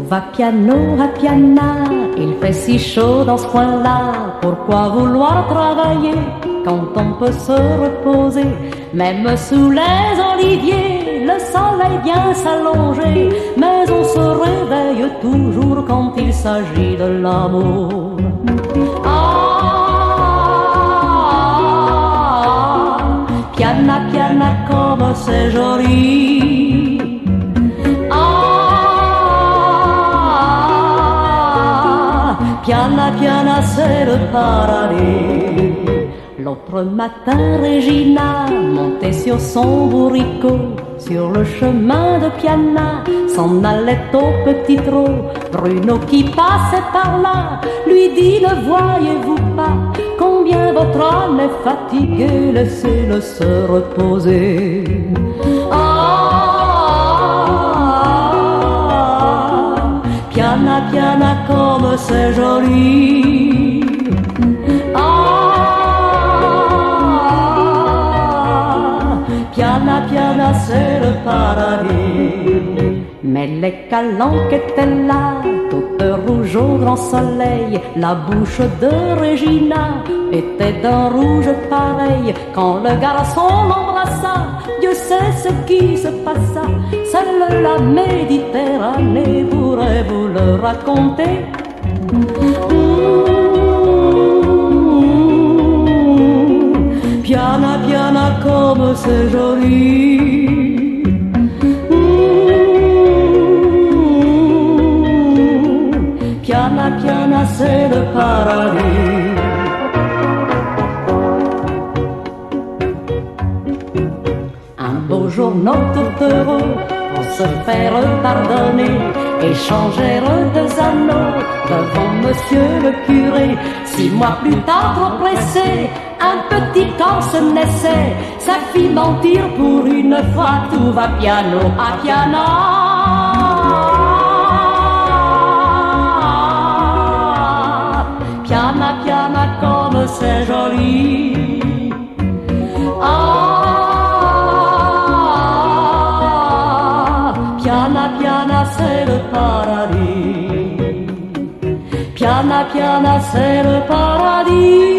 va piano à piana, il fait si chaud dans ce coin-là, pourquoi vouloir travailler quand on peut se reposer? Même sous les oliviers, le soleil vient s'allonger, mais on se réveille toujours quand il s'agit de l'amour. Ah, piana, piana, comme c'est joli. Piana, piana, c'est le paradis. L'autre matin, Regina montait sur son bourricot, sur le chemin de Piana, s'en allait au petit trot. Bruno qui passait par là lui dit: ne voyez-vous pas combien votre âme est fatiguée, laissez-le se reposer. Piana, piana, comme c'est joli. Ah, piana, piana, c'est le paradis. Mais les calanques étaient là, toutes rouges au grand soleil. La bouche de Regina était d'un rouge pareil. Quand le garçon l'embrassa, Dieu sait ce qui se passa. Seule la Méditerranée pourrait vous le raconter. Piana, piana, comme c'est joli. Piana, piana, c'est le paradis. Un beau jour, notre heureux, pour se faire pardonner, échangèrent deux anneaux devant monsieur le curé. 6 mois plus tard, trop pressé, un petit corps se naissait. Ça fit mentir pour une fois, tout va piano à piano. Piana, piana, comme c'est joli. Ah, piana, piana, c'est le paradis. Piana, piana, c'est le paradis.